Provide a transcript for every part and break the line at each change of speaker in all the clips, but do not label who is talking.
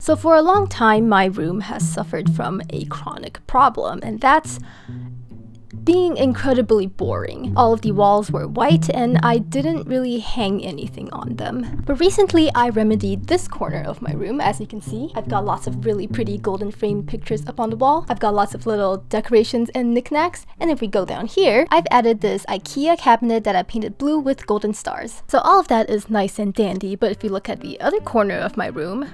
So for a long time, my room has suffered from a chronic problem, and that's being incredibly boring. All of the walls were white and I didn't really hang anything on them. But recently I remedied this corner of my room. As you can see, I've got lots of really pretty golden framed pictures up on the wall. I've got lots of little decorations and knickknacks. And if we go down here, I've added this IKEA cabinet that I painted blue with golden stars. So all of that is nice and dandy, but if you look at the other corner of my room,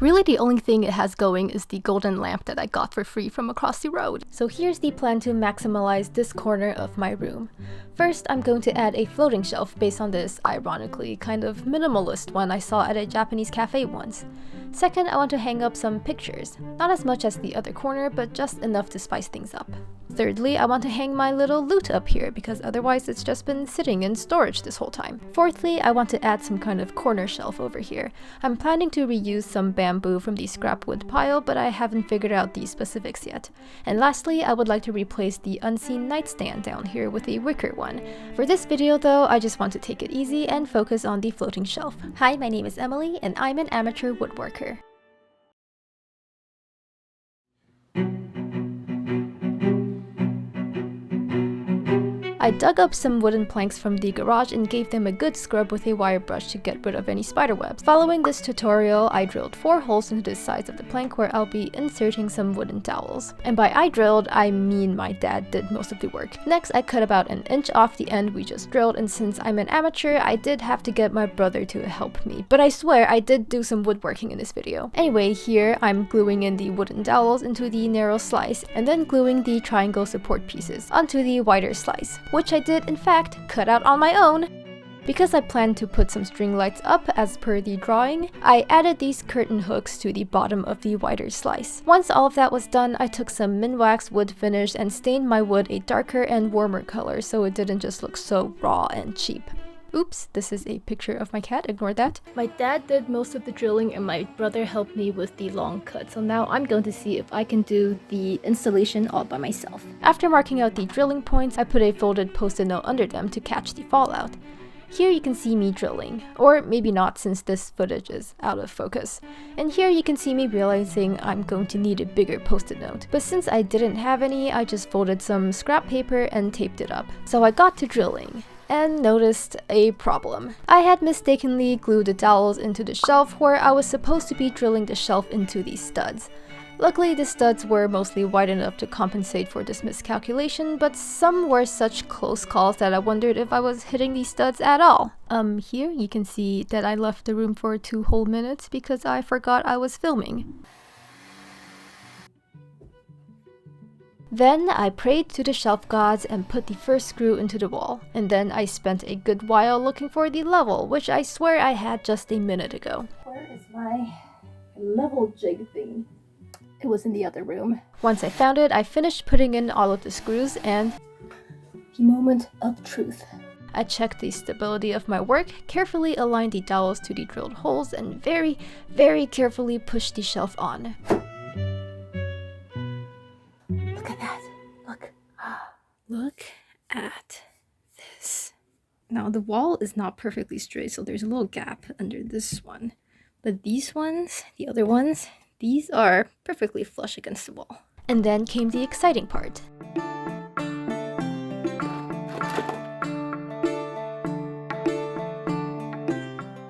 really the only thing it has going is the golden lamp that I got for free from across the road. So here's the plan to maximize this corner of my room. First, I'm going to add a floating shelf based on this ironically kind of minimalist one I saw at a Japanese cafe once. Second, I want to hang up some pictures. Not as much as the other corner, but just enough to spice things up. Thirdly, I want to hang my little loot up here because otherwise it's just been sitting in storage this whole time. Fourthly, I want to add some kind of corner shelf over here. I'm planning to reuse some bamboo from the scrap wood pile, but I haven't figured out the specifics yet. And lastly, I would like to replace the unseen nightstand down here with a wicker one. For this video though, I just want to take it easy and focus on the floating shelf. Hi, my name is Emily and I'm an amateur woodworker. I dug up some wooden planks from the garage and gave them a good scrub with a wire brush to get rid of any spider webs. Following this tutorial, I drilled 4 holes into the sides of the plank where I'll be inserting some wooden dowels. And by I drilled, I mean my dad did most of the work. Next, I cut about an inch off the end we just drilled, and since I'm an amateur, I did have to get my brother to help me. But I swear I did do some woodworking in this video. Anyway, here I'm gluing in the wooden dowels into the narrow slice, and then gluing the triangle support pieces onto the wider slice, which I did in fact cut out on my own. Because I planned to put some string lights up as per the drawing, I added these curtain hooks to the bottom of the wider slice. Once all of that was done, I took some Minwax wood finish and stained my wood a darker and warmer color so it didn't just look so raw and cheap. Oops, this is a picture of my cat, ignore that. My dad did most of the drilling and my brother helped me with the long cut, so now I'm going to see if I can do the installation all by myself. After marking out the drilling points, I put a folded post-it note under them to catch the fallout. Here you can see me drilling, or maybe not since this footage is out of focus. And here you can see me realizing I'm going to need a bigger post-it note. But since I didn't have any, I just folded some scrap paper and taped it up. So I got to drilling and noticed a problem. I had mistakenly glued the dowels into the shelf where I was supposed to be drilling the shelf into these studs. Luckily, the studs were mostly wide enough to compensate for this miscalculation, but some were such close calls that I wondered if I was hitting these studs at all. Here you can see that I left the room for 2 whole minutes because I forgot I was filming. Then I prayed to the shelf gods and put the first screw into the wall, and then I spent a good while looking for the level, which I swear I had just a minute ago. Where is my level jig thing? It was in the other room. Once I found it, I finished putting in all of the screws and the moment of truth. I checked the stability of my work, carefully aligned the dowels to the drilled holes, and very, very carefully pushed the shelf on. Look at that. Look. Look at this. Now the wall is not perfectly straight, so there's a little gap under this one. But these ones, the other ones, these are perfectly flush against the wall. And then came the exciting part.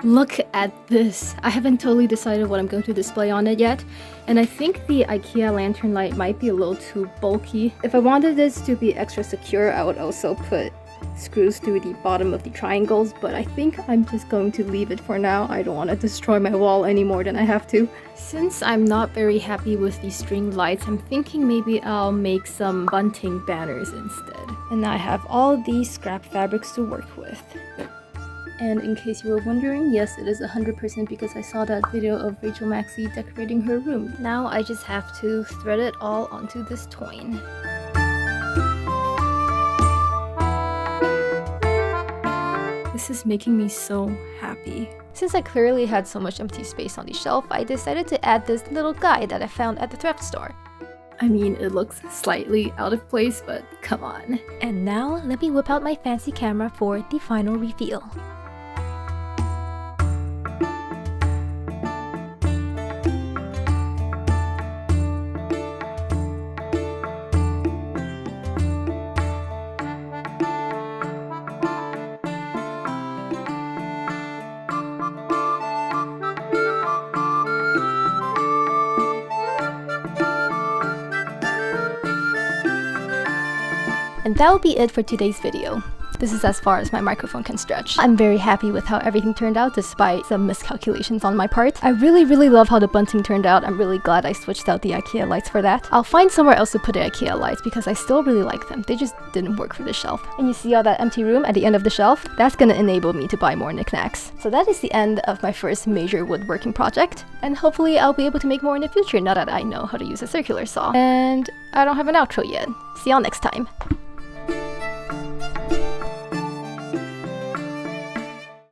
Look at this! I haven't totally decided what I'm going to display on it yet, and I think the IKEA lantern light might be a little too bulky. If I wanted this to be extra secure, I would also put screws through the bottom of the triangles, but I think I'm just going to leave it for now. I don't want to destroy my wall any more than I have to. Since I'm not very happy with the string lights, I'm thinking maybe I'll make some bunting banners instead. And I have all these scrap fabrics to work with. And in case you were wondering, yes, it is 100% because I saw that video of Rachel Maxey decorating her room. Now I just have to thread it all onto this twine. This is making me so happy. Since I clearly had so much empty space on the shelf, I decided to add this little guy that I found at the thrift store. I mean, it looks slightly out of place, but come on. And now, let me whip out my fancy camera for the final reveal. And that will be it for today's video. This is as far as my microphone can stretch. I'm very happy with how everything turned out despite some miscalculations on my part. I really love how the bunting turned out. I'm really glad I switched out the IKEA lights for that. I'll find somewhere else to put the IKEA lights because I still really like them. They just didn't work for the shelf. And you see all that empty room at the end of the shelf? That's gonna enable me to buy more knickknacks. So that is the end of my first major woodworking project. And hopefully I'll be able to make more in the future now that I know how to use a circular saw. And I don't have an outro yet. See y'all next time.